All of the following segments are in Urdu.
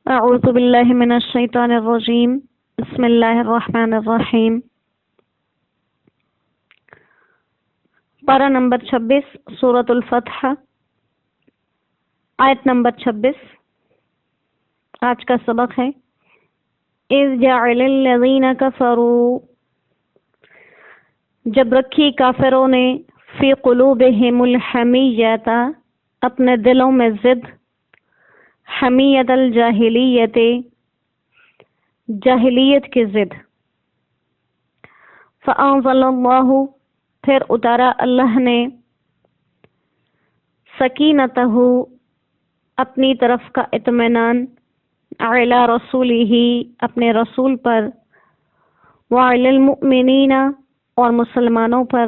اعوذ باللہ من الشیطان الرجیم بسم اللہ الرحمن الرحیم۔ پارہ نمبر 26 سورۃ الفتح، آیت نمبر 26۔ آج کا سبق ہے اذ جعل الذین کفروا، جب رکھی کافروں نے فی قلوبہم الحمیۃ، اپنے دلوں میں ضد، حمیت الجاہلیت، جاہلیت کی ضد، فانزل اللہ، پھر اتارا اللہ نے، سکینتہ، اپنی طرف کا اطمینان، علی رسولہ، اپنے رسول پر، وعلی المؤمنین، اور مسلمانوں پر،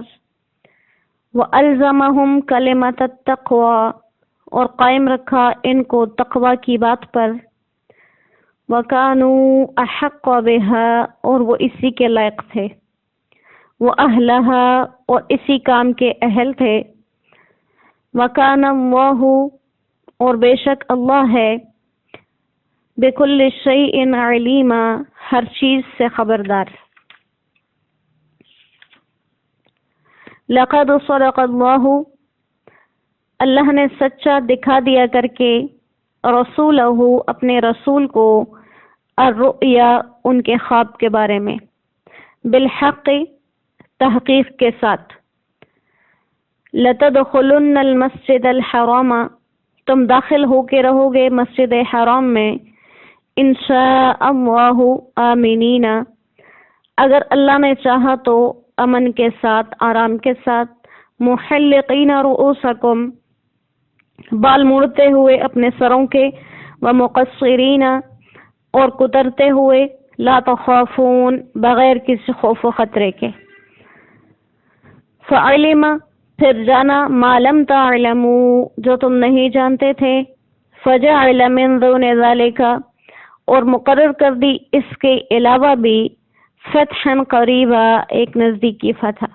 وَأَلْزَمَهُمْ كَلِمَةَ التَّقْوَى، اور قائم رکھا ان کو تقوی کی بات پر، وَكَانُوا أَحَقَّ بِهَا، اور وہ اسی کے لائق تھے، وَأَهْلَهَا، اور اسی کام کے اہل تھے، وَكَانَ اللَّهُ، اور بے شک اللہ ہے، بِكُلِّ شَيْءٍ عَلِيمًا، ہر چیز سے خبردار۔ لَقَدْ صَدَقَ اللَّهُ، اللہ نے سچا دکھا دیا کر کے، رسولہ، اپنے رسول کو، الرؤیا، ان کے خواب کے بارے میں، بالحق، تحقیق کے ساتھ، لَتَدْخُلُنَّ الْمَسْجِدَ الْحَرَامَ، تم داخل ہو کے رہو گے مسجد حرام میں، انشاء اللہ آمینین، اگر اللہ نے چاہا تو امن کے ساتھ، آرام کے ساتھ، محلقین رؤوسکم، بال موڑتے ہوئے اپنے سروں کے، ومقصرین، اور کترتے ہوئے، لا تخافون، بغیر کسی خوف و خطرے کے، فعلم، پھر جانا، ما لم تعلموا، جو تم نہیں جانتے تھے، فجعل من دون ذلک، اور مقرر کر دی اس کے علاوہ بھی، فتحا قریبا، ایک نزدیکی فتح،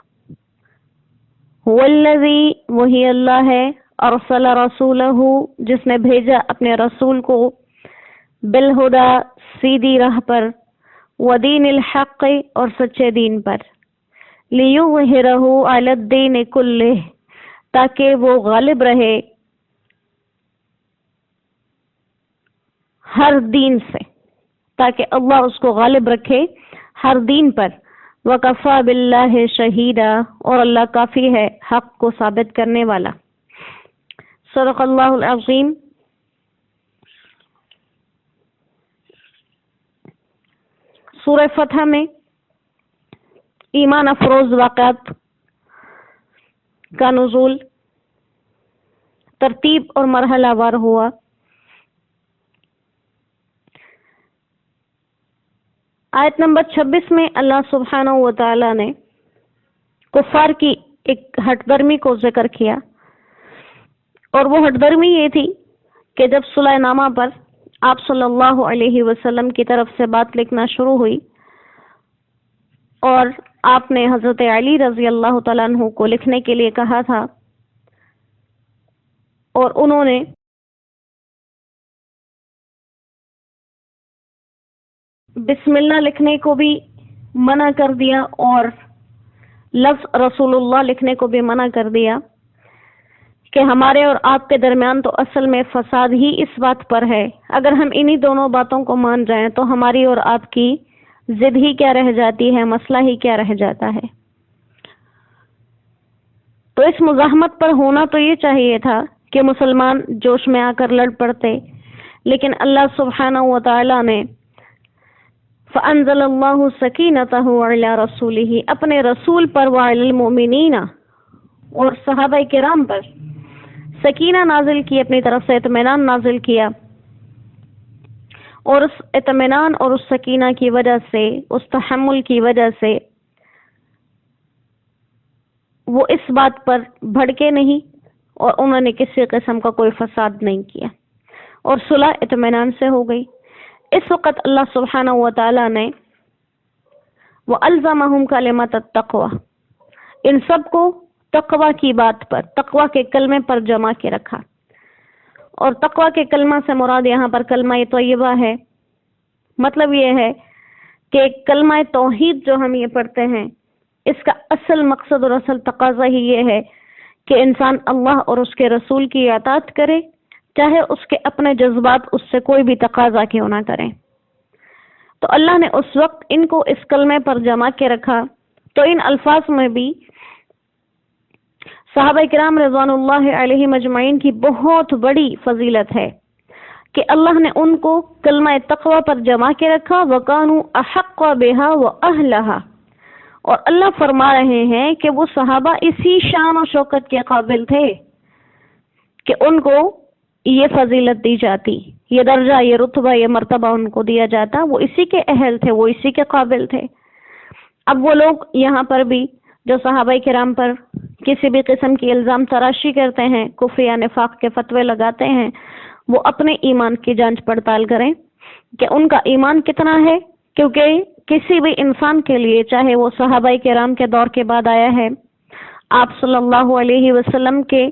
والذی، وہی اللہ ہے، ارسل رسولہ، جس نے بھیجا اپنے رسول کو، بالہدا، سیدھی راہ پر، ودین الحق، اور سچے دین پر، لیظہرہ علی الدین کلہ، تاکہ وہ غالب رہے ہر دین سے، تاکہ اللہ اس کو غالب رکھے ہر دین پر، وکفی باللہ شہیدا، اور اللہ کافی ہے حق کو ثابت کرنے والا۔ صدق اللہ العظیم۔ سورہ فتح میں ایمان افروز واقعات کا نزول ترتیب اور مرحلہ وار ہوا۔ آیت نمبر 26 میں اللہ سبحانہ و تعالی نے کفار کی ایک ہٹ درمی کو ذکر کیا، اور وہ ہٹ درمی یہ تھی کہ جب صلح نامہ پر آپ صلی اللہ علیہ وسلم کی طرف سے بات لکھنا شروع ہوئی، اور آپ نے حضرت علی رضی اللہ تعالیٰ عنہ کو لکھنے کے لیے کہا تھا، اور انہوں نے بسم اللہ لکھنے کو بھی منع کر دیا، اور لفظ رسول اللہ لکھنے کو بھی منع کر دیا، کہ ہمارے اور آپ کے درمیان تو اصل میں فساد ہی اس بات پر ہے، اگر ہم انہی دونوں باتوں کو مان جائیں تو ہماری اور آپ کی ضد ہی کیا رہ جاتی ہے، مسئلہ ہی کیا رہ جاتا ہے۔ تو اس مزاحمت پر ہونا تو یہ چاہیے تھا کہ مسلمان جوش میں آ کر لڑ پڑتے، لیکن اللہ سبحانہ و تعالی نے فَأَنزَلَ اللَّهُ سَكِينَتَهُ عَلَى رَسُولِهِ، اپنے رسول پر، وَعَلَى الْمُؤْمِنِينَ، اور صحابہ کرام پر سکینہ نازل کی، اپنی طرف سے اطمینان نازل کیا، اور اس اطمینان اور اس سکینہ کی وجہ سے، اس تحمل کی وجہ سے، وہ اس بات پر بھڑکے نہیں، اور انہوں نے کسی قسم کا کوئی فساد نہیں کیا، اور صلح اطمینان سے ہو گئی۔ اس وقت اللہ سبحانہ و تعالی نے وَأَلْزَمَهُمْ كَلِمَةَ التَّقْوَى، ان سب کو تقوی کی بات پر، تقوی کے کلمے پر جمع کے رکھا، اور تقوی کے کلمہ سے مراد یہاں پر کلمہ طیبہ ہے۔ مطلب یہ ہے کہ کلمہ توحید جو ہم یہ پڑھتے ہیں، اس کا اصل مقصد اور اصل تقاضا ہی یہ ہے کہ انسان اللہ اور اس کے رسول کی اطاعت کرے، چاہے اس کے اپنے جذبات اس سے کوئی بھی تقاضا کیوں نہ کریں۔ تو اللہ نے اس وقت ان کو اس کلمے پر جمع کے رکھا، تو ان الفاظ میں بھی صحابہ کرام رضوان اللہ علیہ مجمعین کی بہت بڑی فضیلت ہے کہ اللہ نے ان کو کلمہ تقوی پر جمع کے رکھا، وَكَانُوا أَحَقَّ بِهَا وَأَهْلَهَا، اور اللہ فرما رہے ہیں کہ وہ صحابہ اسی شان و شوکت کے قابل تھے کہ ان کو یہ فضیلت دی جاتی، یہ درجہ، یہ رتبہ، یہ مرتبہ ان کو دیا جاتا، وہ اسی کے اہل تھے، وہ اسی کے قابل تھے۔ اب وہ لوگ یہاں پر بھی جو صحابہ کرام پر کسی بھی قسم کی الزام تراشی کرتے ہیں، کفر یا نفاق کے فتوے لگاتے ہیں، وہ اپنے ایمان کی جانچ پڑتال کریں کہ ان کا ایمان کتنا ہے، کیونکہ کسی بھی انسان کے لیے، چاہے وہ صحابہ کرام کے دور کے بعد آیا ہے، آپ صلی اللہ علیہ وسلم کے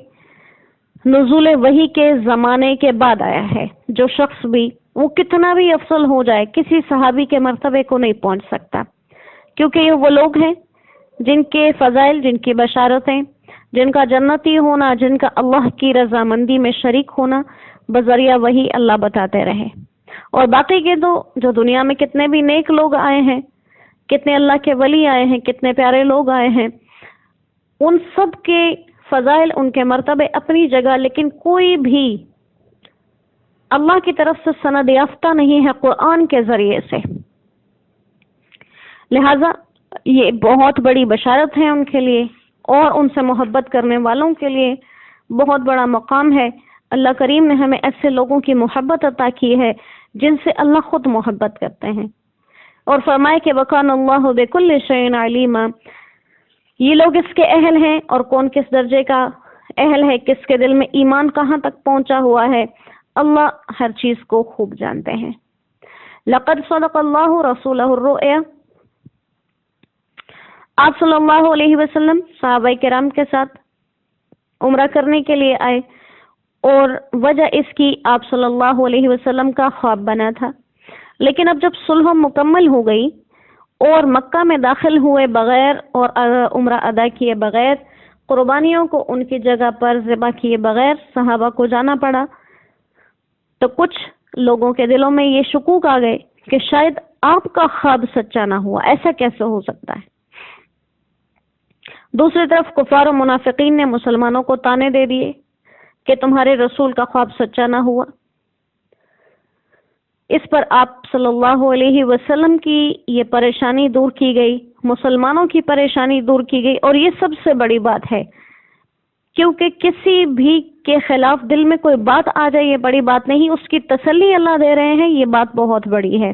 نزول وحی کے زمانے کے بعد آیا ہے، جو شخص بھی وہ کتنا بھی افضل ہو جائے، کسی صحابی کے مرتبے کو نہیں پہنچ سکتا، کیونکہ یہ وہ لوگ ہیں جن کے فضائل، جن کی بشارتیں، جن کا جنتی ہونا، جن کا اللہ کی رضامندی میں شریک ہونا بذریعہ وہی اللہ بتاتے رہے۔ اور باقی کے تو جو دنیا میں کتنے بھی نیک لوگ آئے ہیں، کتنے اللہ کے ولی آئے ہیں، کتنے پیارے لوگ آئے ہیں، ان سب کے فضائل، ان کے مرتبے اپنی جگہ، لیکن کوئی بھی اللہ کی طرف سے سند یافتہ نہیں ہے قرآن کے ذریعے سے۔ لہذا یہ بہت بڑی بشارت ہے ان کے لیے، اور ان سے محبت کرنے والوں کے لیے بہت بڑا مقام ہے۔ اللہ کریم نے ہمیں ایسے لوگوں کی محبت عطا کی ہے جن سے اللہ خود محبت کرتے ہیں، اور فرمائے کہ وَكَانَ اللَّهُ بِكُلِّ شَيْءٍ عَلِيمًا، یہ لوگ اس کے اہل ہیں، اور کون کس درجے کا اہل ہے، کس کے دل میں ایمان کہاں تک پہنچا ہوا ہے، اللہ ہر چیز کو خوب جانتے ہیں۔ لَقَدْ صَدَقَ اللَّهُ رَسُولَهُ الرُّؤْيَا، آپ صلی اللہ علیہ وسلم صحابہ کرام کے ساتھ عمرہ کرنے کے لیے آئے، اور وجہ اس کی آپ صلی اللہ علیہ وسلم کا خواب بنا تھا، لیکن اب جب صلح مکمل ہو گئی اور مکہ میں داخل ہوئے بغیر اور عمرہ ادا کیے بغیر، قربانیوں کو ان کی جگہ پر ذبح کیے بغیر صحابہ کو جانا پڑا، تو کچھ لوگوں کے دلوں میں یہ شکوک آ گئے کہ شاید آپ کا خواب سچا نہ ہوا، ایسا کیسے ہو سکتا ہے۔ دوسری طرف کفار و منافقین نے مسلمانوں کو تانے دے دیے کہ تمہارے رسول کا خواب سچا نہ ہوا۔ اس پر آپ صلی اللہ علیہ وسلم کی یہ پریشانی دور کی گئی، مسلمانوں کی پریشانی دور کی گئی، اور یہ سب سے بڑی بات ہے، کیونکہ کسی بھی کے خلاف دل میں کوئی بات آ جائے یہ بڑی بات نہیں، اس کی تسلی اللہ دے رہے ہیں، یہ بات بہت بڑی ہے۔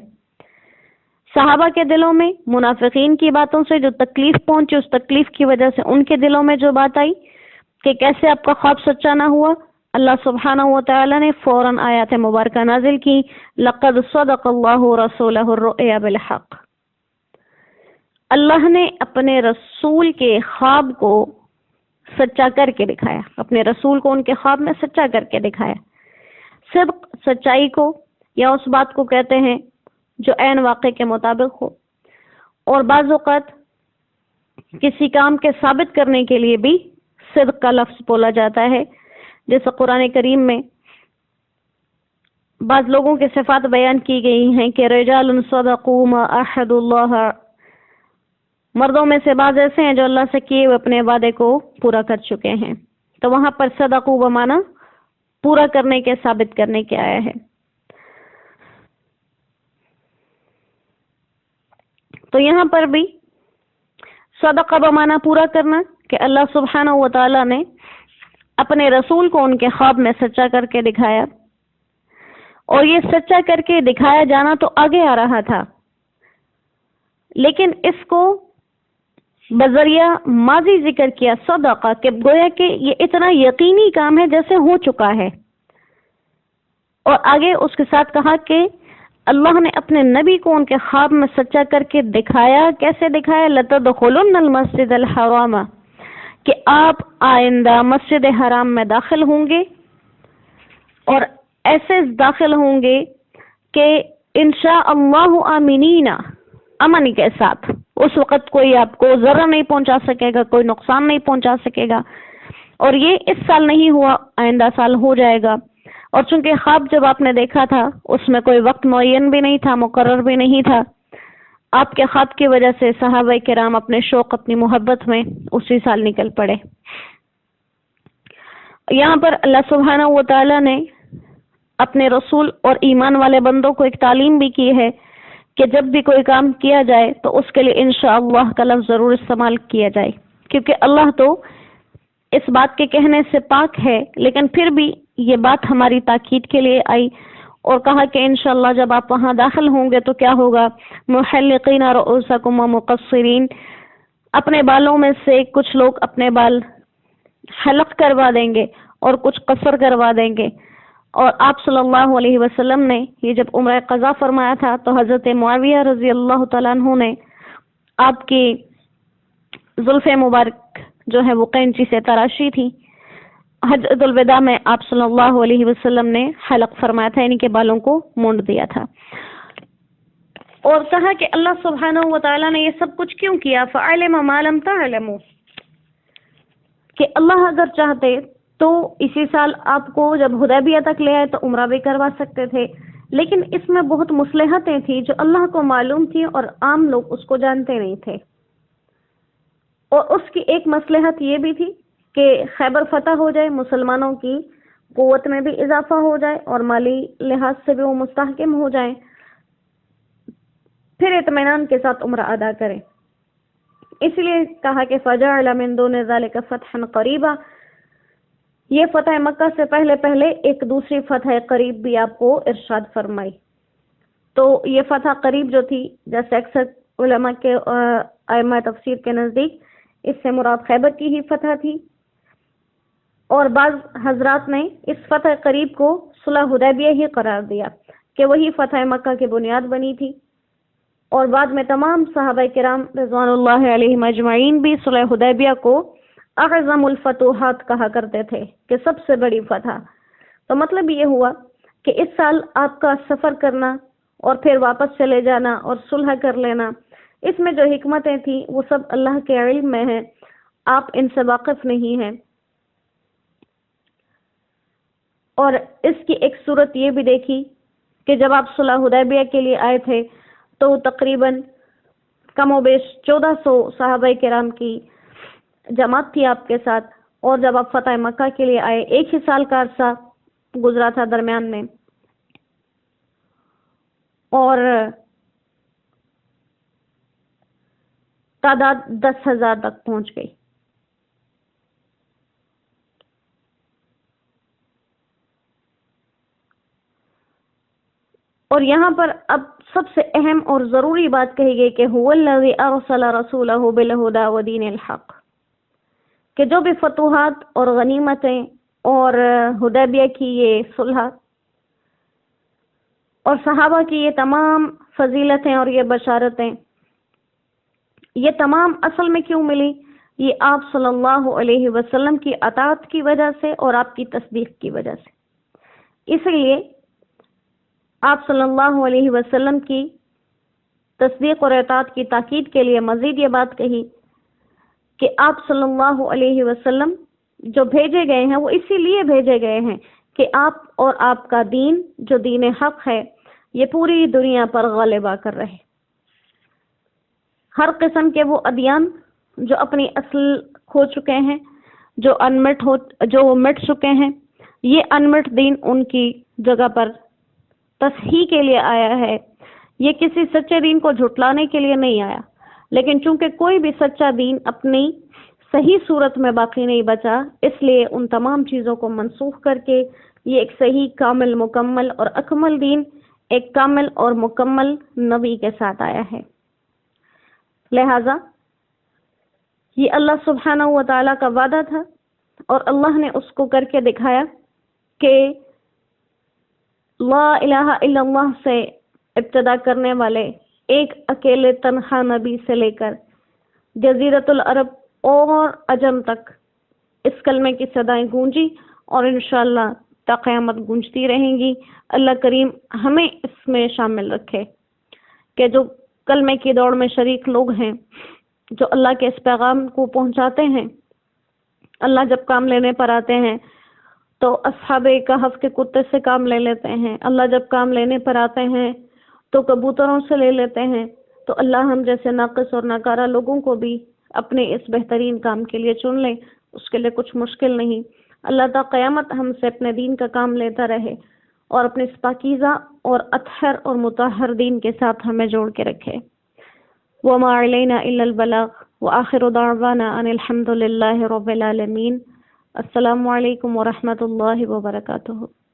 صحابہ کے دلوں میں منافقین کی باتوں سے جو تکلیف پہنچی، اس تکلیف کی وجہ سے ان کے دلوں میں جو بات آئی کہ کیسے آپ کا خواب سچا نہ ہوا، اللہ سبحانہ و تعالی نے فوراً آیات مبارکہ نازل کی، لَقَدْ صَدَقَ اللَّهُ رَسُولَهُ الرُّؤْيَا بِالْحَقِّ، اللہ نے اپنے رسول کے خواب کو سچا کر کے دکھایا، اپنے رسول کو ان کے خواب میں سچا کر کے دکھایا۔ صدق سچائی کو یا اس بات کو کہتے ہیں جو عین واقع کے مطابق ہو، اور بعض اوقات کسی کام کے ثابت کرنے کے لیے بھی صدق کا لفظ بولا جاتا ہے، جیسے قرآن کریم میں بعض لوگوں کے صفات بیان کی گئی ہیں کہ رجال صدقوا ما عاهدوا اللہ، مردوں میں سے بعض ایسے ہیں جو اللہ سے کیے ہوئے اپنے وعدے کو پورا کر چکے ہیں، تو وہاں پر صدقوا بمانا پورا کرنے کے، ثابت کرنے کے آیا ہے۔ تو یہاں پر بھی صدقہ بمانا پورا کرنا، کہ اللہ سبحانہ و تعالی نے اپنے رسول کو ان کے خواب میں سچا کر کے دکھایا، اور یہ سچا کر کے دکھایا جانا تو آگے آ رہا تھا، لیکن اس کو بذریعہ ماضی ذکر کیا صدقہ، کہ گویا کہ یہ اتنا یقینی کام ہے جیسے ہو چکا ہے، اور آگے اس کے ساتھ کہا کہ اللہ نے اپنے نبی کو ان کے خواب میں سچا کر کے دکھایا۔ کیسے دکھایا؟ لَتَدْخُلُنَّ الْمَسْجِدَ الْحَرَامَ، کہ آپ آئندہ مسجد حرام میں داخل ہوں گے، اور ایسے داخل ہوں گے کہ انشاءاللہ آمینین، امن کے ساتھ. اس وقت کوئی آپ کو ضرر نہیں پہنچا سکے گا، کوئی نقصان نہیں پہنچا سکے گا. اور یہ اس سال نہیں ہوا، آئندہ سال ہو جائے گا. اور چونکہ خواب جب آپ نے دیکھا تھا اس میں کوئی وقت معین بھی نہیں تھا، مقرر بھی نہیں تھا، آپ کے خواب کی وجہ سے صحابہ کرام اپنے شوق، اپنی محبت میں اسی سال نکل پڑے. یہاں پر اللہ سبحانہ و تعالی نے اپنے رسول اور ایمان والے بندوں کو ایک تعلیم بھی کی ہے کہ جب بھی کوئی کام کیا جائے تو اس کے لیے انشاءاللہ کا لفظ ضرور استعمال کیا جائے، کیونکہ اللہ تو اس بات کے کہنے سے پاک ہے، لیکن پھر بھی یہ بات ہماری تاکید کے لیے آئی اور کہا کہ انشاءاللہ جب آپ وہاں داخل ہوں گے تو کیا ہوگا، محلقین رؤوسکم ومقصرین، اپنے بالوں میں سے کچھ لوگ اپنے بال حلق کروا دیں گے اور کچھ قصر کروا دیں گے. اور آپ صلی اللہ علیہ وسلم نے یہ جب عمرہ قضا فرمایا تھا تو حضرت معاویہ رضی اللہ تعالیٰ عنہ نے آپ کی زلف مبارک جو ہے وہ قینچی سے تراشی تھی. حجۃ الوداع میں آپ صلی اللہ علیہ وسلم نے حلق فرمایا تھا، یعنی کہ بالوں کو مونڈ دیا تھا. اور کہا کہ اللہ سبحانہ و تعالیٰ نے یہ سب کچھ کیوں کیا، فعلم ما لم تعلموا، کہ اللہ اگر چاہتے تو اسی سال آپ کو جب حدیبیہ تک لے آئے تو عمرہ بھی کروا سکتے تھے، لیکن اس میں بہت مصلحتیں تھیں جو اللہ کو معلوم تھی اور عام لوگ اس کو جانتے نہیں تھے. اور اس کی ایک مصلحت یہ بھی تھی کہ خیبر فتح ہو جائے، مسلمانوں کی قوت میں بھی اضافہ ہو جائے اور مالی لحاظ سے بھی وہ مستحکم ہو جائیں، پھر اطمینان کے ساتھ عمرہ ادا کریں. اس لیے کہا کہ فجعل من دون ذلك فتحا قریبا، یہ فتح مکہ سے پہلے ایک دوسری فتح قریب بھی آپ کو ارشاد فرمائی. تو یہ فتح قریب جو تھی، جیسے اکثر علماء کے ائمہ تفسیر کے نزدیک اس سے مراد خیبر کی ہی فتح تھی، اور بعض حضرات نے اس فتح قریب کو صلح حدیبیہ ہی قرار دیا کہ وہی فتح مکہ کی بنیاد بنی تھی. اور بعد میں تمام صحابہ کرام رضوان اللہ علیہم اجمعین بھی صلح حدیبیہ کو اعظم الفتوحات کہا کرتے تھے کہ سب سے بڑی فتح. تو مطلب یہ ہوا کہ اس سال آپ کا سفر کرنا اور پھر واپس چلے جانا اور صلح کر لینا، اس میں جو حکمتیں تھیں وہ سب اللہ کے علم میں ہیں، آپ ان سے واقف نہیں ہیں. اور اس کی ایک صورت یہ بھی دیکھی کہ جب آپ صلح حدیبیہ کے لیے آئے تھے تو تقریباً کم و بیش 1400 صحابہ کرام کی جماعت تھی آپ کے ساتھ، اور جب آپ فتح مکہ کے لیے آئے ایک ہی سال کا عرصہ گزرا تھا درمیان میں، اور تعداد 10,000 تک پہنچ گئی. اور یہاں پر اب سب سے اہم اور ضروری بات کہی گئی کہ هو الذی ارسل رسولہ بالہدی ودین الحق، کہ جو بھی فتوحات اور غنیمتیں اور حدیبیہ کی یہ صلح اور صحابہ کی یہ تمام فضیلتیں اور یہ بشارتیں، یہ تمام اصل میں کیوں ملی؟ یہ آپ صلی اللہ علیہ وسلم کی اطاعت کی وجہ سے اور آپ کی تصدیق کی وجہ سے. اس لیے آپ صلی اللہ علیہ وسلم کی تصدیق اور اطاعت کی تاکید کے لیے مزید یہ بات کہی کہ آپ صلی اللہ علیہ وسلم جو بھیجے گئے ہیں وہ اسی لیے بھیجے گئے ہیں کہ آپ اور آپ کا دین جو دین حق ہے یہ پوری دنیا پر غالبہ کر رہے. ہر قسم کے وہ ادیان جو اپنی اصل کھو چکے ہیں، جو مٹ چکے ہیں، یہ انمٹ دین ان کی جگہ پر تصحیح کے لیے آیا ہے. یہ کسی سچے دین کو جھٹلانے کے لیے نہیں آیا، لیکن چونکہ کوئی بھی سچا دین اپنی صحیح صورت میں باقی نہیں بچا، اس لیے ان تمام چیزوں کو منسوخ کر کے یہ ایک صحیح، کامل، مکمل اور اکمل دین ایک کامل اور مکمل نبی کے ساتھ آیا ہے. لہذا یہ اللہ سبحانہ و تعالیٰ کا وعدہ تھا اور اللہ نے اس کو کر کے دکھایا کہ لا الہ الا اللہ سے ابتدا کرنے والے ایک اکیلے تنہا نبی سے لے کر جزیرۃ العرب اور عجم تک اس کلمے کی صدائیں گونجی، اور انشاءاللہ تا قیامت گونجتی رہیں گی۔ اللہ کریم ہمیں اس میں شامل رکھے کہ جو کلمے کی دوڑ میں شریک لوگ ہیں، جو اللہ کے اس پیغام کو پہنچاتے ہیں، اللہ جب کام لینے پر آتے ہیں تو اصحاب کہف کے کتے سے کام لے لیتے ہیں، اللہ جب کام لینے پر آتے ہیں تو کبوتروں سے لے لیتے ہیں۔ تو اللہ ہم جیسے ناقص اور ناکارہ لوگوں کو بھی اپنے اس بہترین کام کے لیے چن لیں، اس کے لیے کچھ مشکل نہیں۔ اللہ تا قیامت ہم سے اپنے دین کا کام لیتا رہے اور اپنے اس پاکیزہ اور اطہر اور مطہر دین کے ساتھ ہمیں جوڑ کے رکھے۔ وما علینا الا البلاغ وآخر دعوانا ان الحمد للہ رب العالمین۔ السلام علیکم ورحمۃ اللہ وبرکاتہ۔